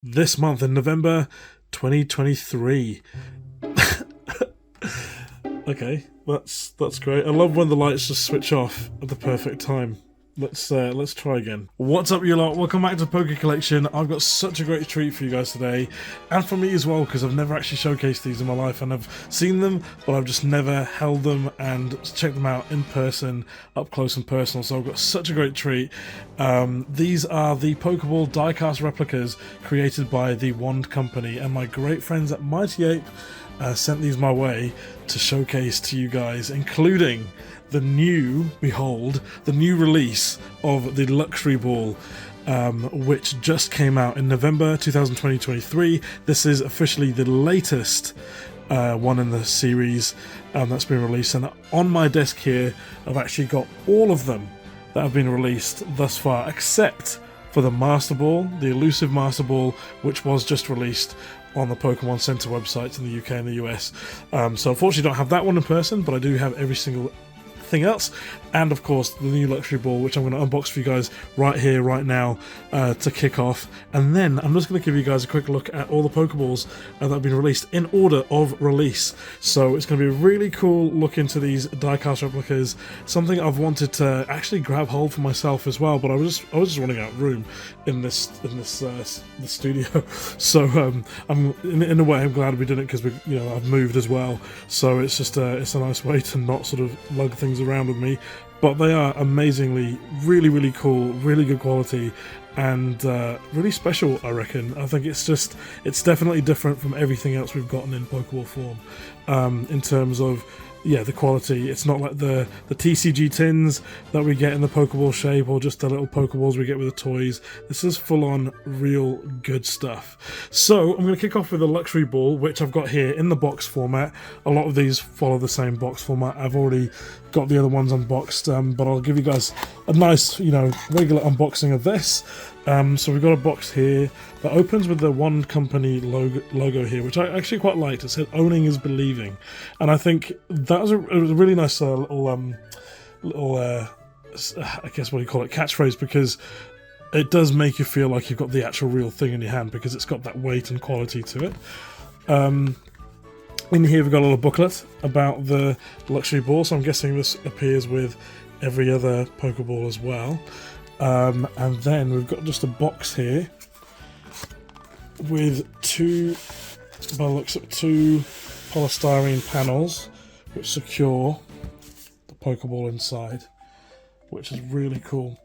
this month in November 2023. Okay, that's great. I love when the lights just switch off at the perfect time. Let's try again. What's up, you lot? Welcome back to PokeCollection. I've got such a great treat for you guys today, and for me as well, because I've never actually showcased these in my life, and I've seen them, but I've just never held them and checked them out in person, up close and personal. So I've got such a great treat. These are the Poké Ball diecast replicas created by the Wand Company, and my great friends at Mighty Ape sent these my way to showcase to you guys, including the new, behold, the new release of the Luxury Ball, which just came out in November 2023. This is officially the latest one in the series that's been released, and on my desk here I've actually got all of them that have been released thus far, except for the Master Ball, the elusive Master Ball, which was just released on the Pokemon Center websites in the UK and the US. So unfortunately I don't have that one in person, but I do have every single thing else, and of course the new Luxury Ball, which I'm going to unbox for you guys right here, right now, to kick off. And then I'm just going to give you guys a quick look at all the Pokeballs that have been released in order of release. So it's going to be a really cool look into these diecast replicas, something I've wanted to actually grab hold for myself as well, but I was just running out of room in this the studio. So I'm in a way I'm glad we did it, because I've moved as well, so it's just it's a nice way to not sort of lug things around with me. But they are amazingly, really cool, really good quality, and really special, I reckon. I think it's definitely different from everything else we've gotten in Pokeball form, in terms of, yeah, the quality. It's not like the TCG tins that we get in the Pokeball shape, or just the little Pokeballs we get with the toys. This is full-on, real good stuff. So I'm going to kick off with the Luxury Ball, which I've got here in the box format. A lot of these follow the same box format. I've already got the other ones unboxed, but I'll give you guys a nice, regular unboxing of this. So we've got a box here that opens with the Wand Company logo here, which I actually quite liked. It said "Owning is believing," and I think that was a really nice little I guess what do you call it, catchphrase, because it does make you feel like you've got the actual real thing in your hand, because it's got that weight and quality to it. In here we've got a little booklet about the Luxury Ball, so I'm guessing this appears with every other Pokeball as well. And then we've got just a box here with two polystyrene panels which secure the Pokeball inside, which is really cool.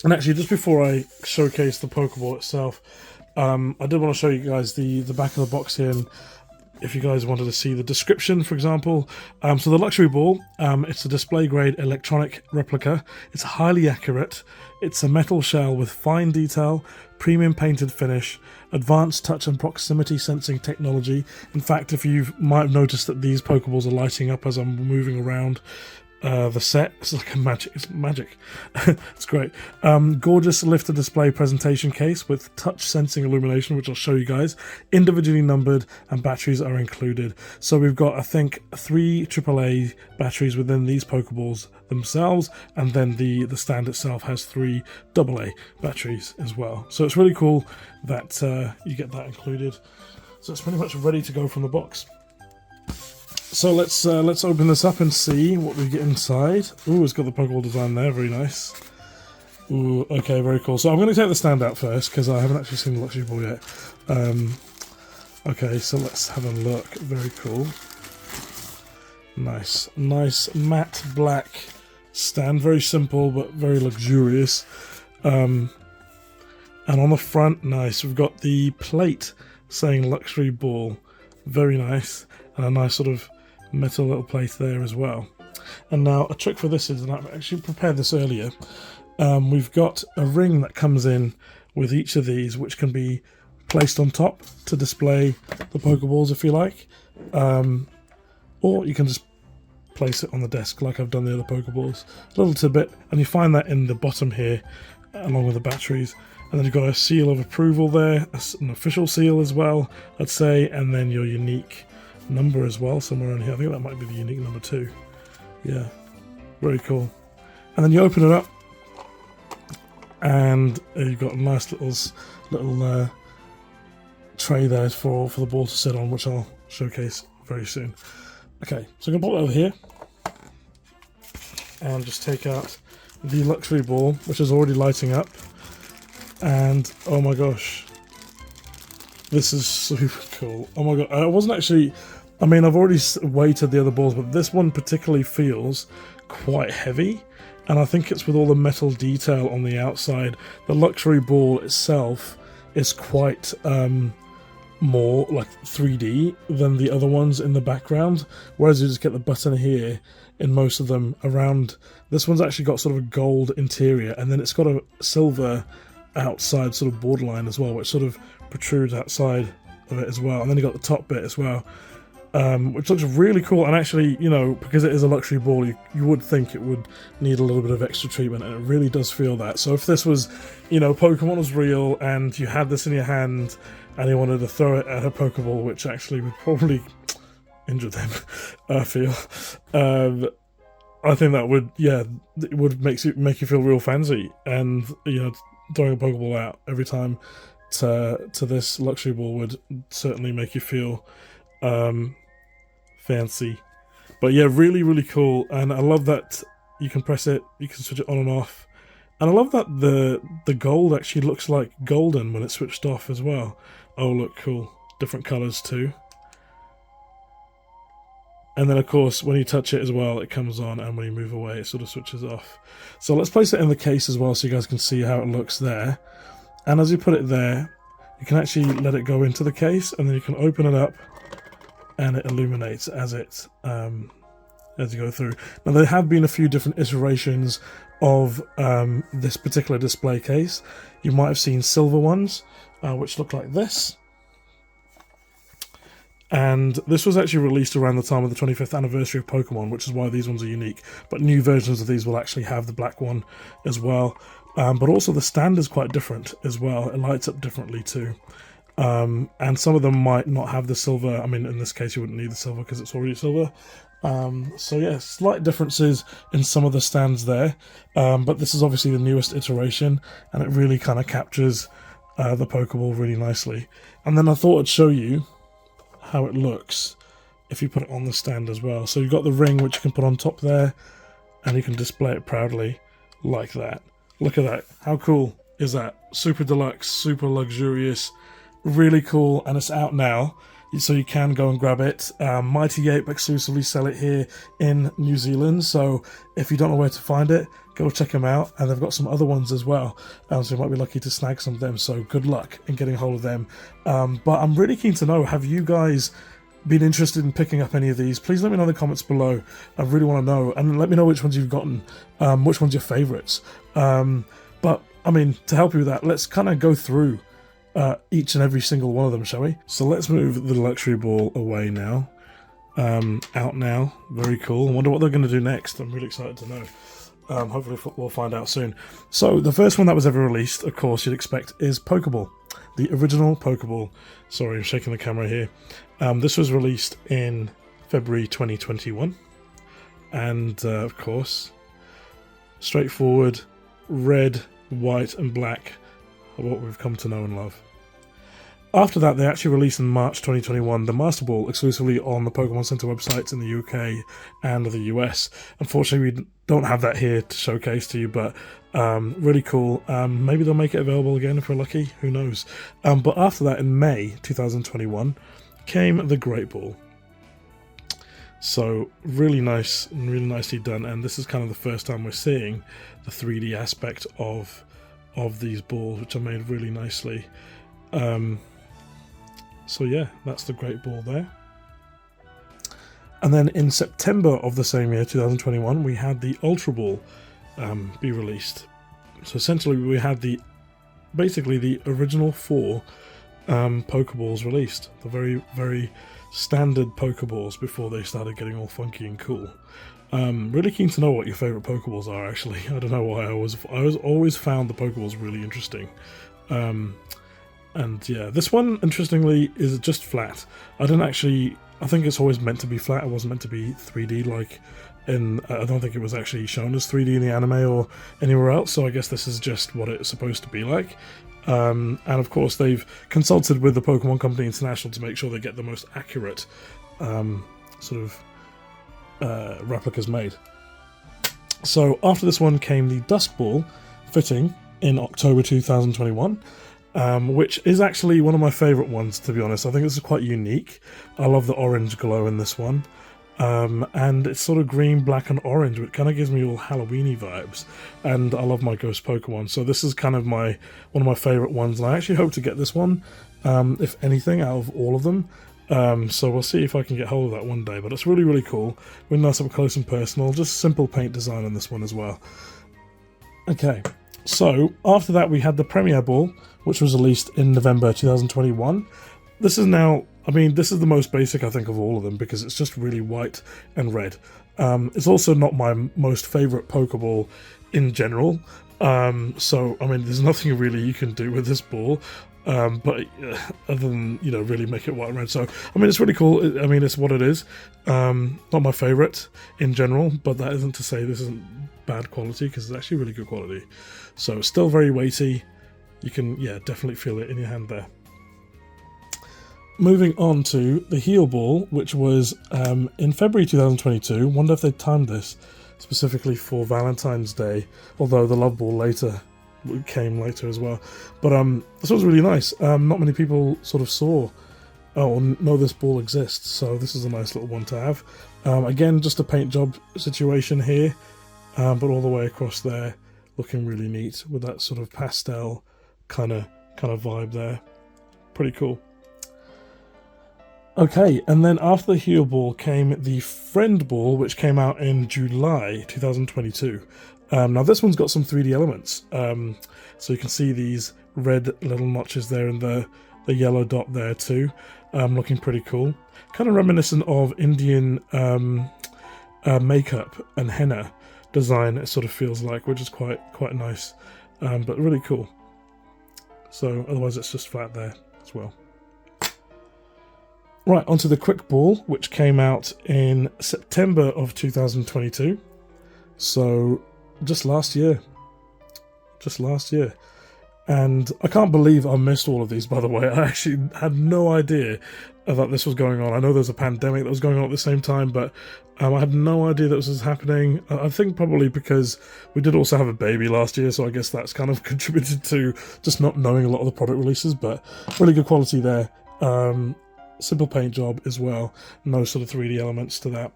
And actually, just before I showcase the Pokeball itself, I did want to show you guys the back of the box here, and if you guys wanted to see the description, for example. So the Luxury Ball, it's a display-grade electronic replica. It's highly accurate. It's a metal shell with fine detail, premium painted finish, advanced touch and proximity sensing technology. In fact, if you might have noticed that these Pokeballs are lighting up as I'm moving around the set. It's like it's magic. It's great. Gorgeous lifted display presentation case with touch sensing illumination, which I'll show you guys. Individually numbered, and batteries are included. So we've got, I think, 3 AAA batteries within these Pokeballs themselves, and then the stand itself has 3 AA batteries as well. So it's really cool that you get that included. So it's pretty much ready to go from the box. So let's open this up and see what we get inside. Ooh, it's got the Pokeball design there, very nice. Ooh, okay, very cool. So I'm going to take the stand out first, because I haven't actually seen the Luxury Ball yet. Okay, so let's have a look. Very cool. Nice matte black stand. Very simple, but very luxurious. And on the front, nice. We've got the plate saying Luxury Ball. Very nice. And a nice sort of metal little plate there as well. And now a trick for this is, and I've actually prepared this earlier, we've got a ring that comes in with each of these, which can be placed on top to display the Pokeballs if you like, or you can just place it on the desk like I've done the other Pokeballs. A little tidbit, and you find that in the bottom here along with the batteries. And then you've got a seal of approval there, an official seal as well, I'd say, and then your unique number as well, somewhere in here. I think that might be the unique number 2. Yeah, very cool. And then you open it up, and you've got a nice little tray there for the ball to sit on, which I'll showcase very soon. Okay, so I'm going to put it over here and just take out the luxury ball, which is already lighting up. And oh my gosh, this is super cool. Oh my god, I wasn't actually, I mean, I've already weighted the other balls, but this one particularly feels quite heavy. And I think it's with all the metal detail on the outside. The luxury ball itself is quite more like 3D than the other ones in the background, whereas you just get the button here in most of them around. This one's actually got sort of a gold interior, and then it's got a silver outside sort of borderline as well, which sort of protrudes outside of it as well. And then you got the top bit as well, which looks really cool. And actually, you know, because it is a luxury ball, you would think it would need a little bit of extra treatment, and it really does feel that. So if this was, you know, Pokemon was real and you had this in your hand and you wanted to throw it at a Pokeball, which actually would probably injure them, I feel, I think that would, yeah, it would make you feel real fancy. And, you know, throwing a Pokeball out every time to this luxury ball would certainly make you feel fancy. But yeah, really, really cool. And I love that you can press it, you can switch it on and off. And I love that the gold actually looks like golden when it's switched off as well. Oh, look, cool. Different colours too. And then, of course, when you touch it as well, it comes on, and when you move away, it sort of switches off. So let's place it in the case as well so you guys can see how it looks there. And as you put it there, you can actually let it go into the case, and then you can open it up, and it illuminates as you go through. Now, there have been a few different iterations of this particular display case. You might have seen silver ones, which look like this. And this was actually released around the time of the 25th anniversary of Pokemon, which is why these ones are unique. But new versions of these will actually have the black one as well. But also the stand is quite different as well. It lights up differently too. And some of them might not have the silver. I mean, in this case, you wouldn't need the silver because it's already silver. So yeah, slight differences in some of the stands there. But this is obviously the newest iteration, and it really kind of captures the Pokeball really nicely. And then I thought I'd show you how it looks if you put it on the stand as well. So you've got the ring which you can put on top there, and you can display it proudly like that. Look at that. How cool is that? Super deluxe, super luxurious, really cool, and it's out now, so you can go and grab it. Mighty Ape exclusively sell it here in New Zealand, so if you don't know where to find it, go check them out. And they've got some other ones as well, so you might be lucky to snag some of them, so good luck in getting hold of them. But I'm really keen to know, have you guys been interested in picking up any of these? Please let me know in the comments below. I really want to know, and let me know which ones you've gotten, which ones your favourites. But I mean, to help you with that, let's kind of go through each and every single one of them, shall we? So let's move the luxury ball away now. Out now. Very cool. I wonder what they're going to do next. I'm really excited to know. Hopefully we'll find out soon. So the first one that was ever released, of course, you'd expect, is Pokeball. The original Pokeball. Sorry, I'm shaking the camera here. This was released in February 2021. And, of course, straightforward, red, white and black are what we've come to know and love. After that, they actually released in March 2021 the Master Ball exclusively on the Pokemon Center websites in the UK and the US. Unfortunately, we don't have that here to showcase to you, but really cool. Maybe they'll make it available again if we're lucky, who knows. But after that, in May 2021, came the Great Ball. So really nice and really nicely done, and this is kind of the first time we're seeing the 3D aspect of these balls, which are made really nicely. So yeah, that's the Great Ball there. And then in September of the same year, 2021, we had the Ultra Ball be released. So essentially we had basically the original 4 Pokeballs released. The very, very standard Pokeballs before they started getting all funky and cool. Really keen to know what your favourite Pokeballs are, actually. I don't know why I always found the Pokeballs really interesting. And yeah, this one, interestingly, is just flat. I think it's always meant to be flat. It wasn't meant to be 3D like I don't think it was actually shown as 3D in the anime or anywhere else, so I guess this is just what it's supposed to be like. And of course they've consulted with the Pokémon Company International to make sure they get the most accurate replicas made. So after this one came the Dusk Ball fitting in October 2021, which is actually one of my favourite ones, to be honest. I think this is quite unique. I love the orange glow in this one. And it's sort of green, black and orange, which kind of gives me all Halloween-y vibes, and I love my ghost Pokemon, so this is kind of one of my favourite ones, and I actually hope to get this one, if anything, out of all of them. So we'll see if I can get hold of that one day, but it's really, really cool. Really nice up close and personal, just simple paint design on this one as well. Okay, so after that we had the Premier Ball, which was released in November 2021. This is now, I mean, this is the most basic, I think, of all of them, because it's just really white and red. It's also not my most favourite Pokeball in general, so, I mean, there's nothing really you can do with this ball, but other than, you know, really make it white and red. So, I mean, it's really cool. I mean, it's what it is. Not my favourite in general, but that isn't to say this isn't bad quality, because it's actually really good quality. So, still very weighty. You can, yeah, definitely feel it in your hand there. Moving on to the Heal Ball, which was in February 2022. Wonder if they timed this specifically for Valentine's Day, although the Love Ball came later as well. But this was really nice. Not many people sort of saw or know this ball exists, so this is a nice little one to have. Again, just a paint job situation here, but all the way across there, looking really neat with that sort of pastel kind of vibe there. Pretty cool. Okay, and then after the Heal Ball came the Friend Ball, which came out in July 2022. Now this one's got some 3D elements, so you can see these red little notches there and the yellow dot there too, looking pretty cool. Kind of reminiscent of Indian makeup and henna design, it sort of feels like, which is quite nice, but really cool. So otherwise it's just flat there as well. Right, onto the Quick Ball, which came out in September of 2022. So, just last year. And I can't believe I missed all of these, by the way. I actually had no idea that this was going on. I know there's a pandemic that was going on at the same time, but I had no idea that this was happening. I think probably because we did also have a baby last year, so I guess that's kind of contributed to just not knowing a lot of the product releases, but really good quality there. Simple paint job as well, no sort of 3D elements to that.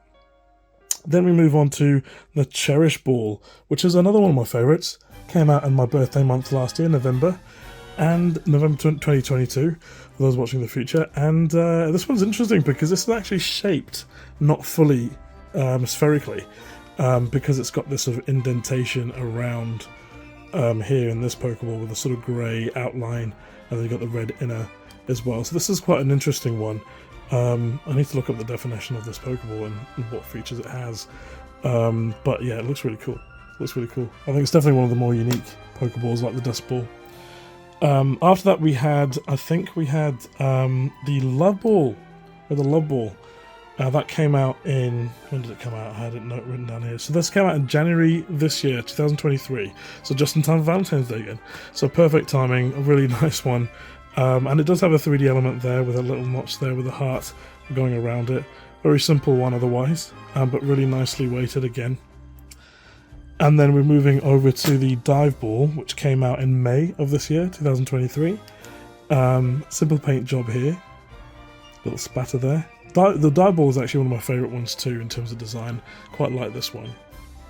Then we move on to the Cherish Ball, which is another one of my favourites. Came out in my birthday month last year, November 2022, for those watching the future. And this one's interesting because this is actually shaped not fully spherically, because it's got this sort of indentation around here in this Pokeball with a sort of grey outline, and then you've got the red inner as well. So this is quite an interesting one. I need to look up the definition of this Pokeball and what features it has. But yeah, it looks really cool. I think it's definitely one of the more unique Pokeballs, like the Dusk Ball. After that we had, the Love Ball, that came out in, when did it come out? I had it written down here. So this came out in January this year, 2023. So just in time for Valentine's Day again. So perfect timing, a really nice one. And it does have a 3D element there with a little notch there with a heart going around it. Very simple one otherwise, but really nicely weighted again. And then we're moving over to the Dive Ball, which came out in May of this year, 2023. Simple paint job here. Little spatter there. The Dive Ball is actually one of my favourite ones too in terms of design. Quite like this one.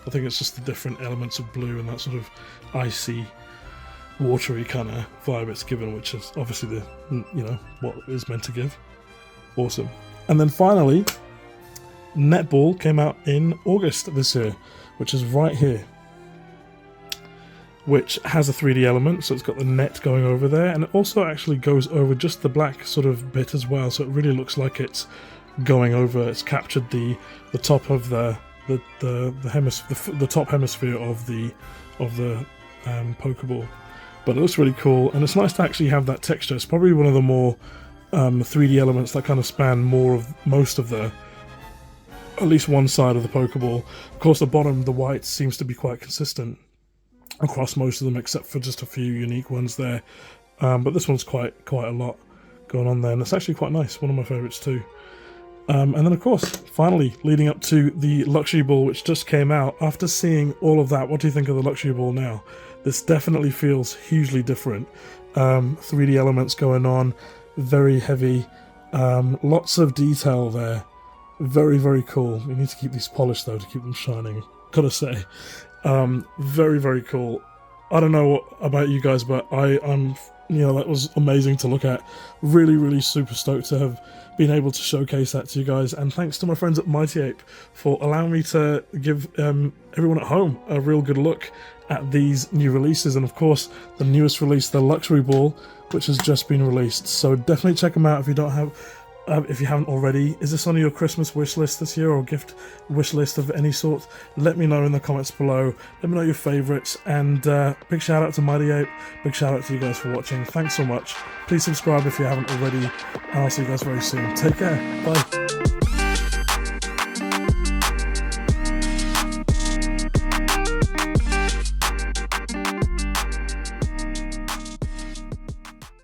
I think it's just the different elements of blue and that sort of icy, watery kind of vibe it's given, which is obviously the, you know, what it's meant to give. Awesome. And then finally, Netball came out in August this year, which is right here, which has a 3D element, so it's got the net going over there, and it also actually goes over just the black sort of bit as well, so it really looks like it's going over, it's captured the top of the top hemisphere of the Pokeball. But it looks really cool, and it's nice to actually have that texture. It's probably one of the more 3D elements that kind of span most of the at least one side of the Pokeball. Of course, the bottom, the white, seems to be quite consistent across most of them, except for just a few unique ones there. But this one's quite a lot going on there, and it's actually quite nice. One of my favourites too. And then, of course, finally, leading up to the Luxury Ball, which just came out. After seeing all of that, what do you think of the Luxury Ball now? This definitely feels hugely different. 3D elements going on, very heavy, lots of detail there. Very, very cool. We need to keep these polished, though, to keep them shining, gotta say. Very, very cool. I don't know about you guys, but I'm, that was amazing to look at. Really, really super stoked to have been able to showcase that to you guys, and thanks to my friends at Mighty Ape for allowing me to give everyone at home a real good look at these new releases, and of course the newest release, the Luxury Ball, which has just been released. So definitely check them out if you don't have, if you haven't already. Is this on your Christmas wish list this year, or gift wish list of any sort? Let me know in the comments below. Let me know your favourites, and big shout out to Mighty Ape, big shout out to you guys for watching. Thanks so much. Please subscribe if you haven't already, and I'll see you guys very soon. Take care. Bye.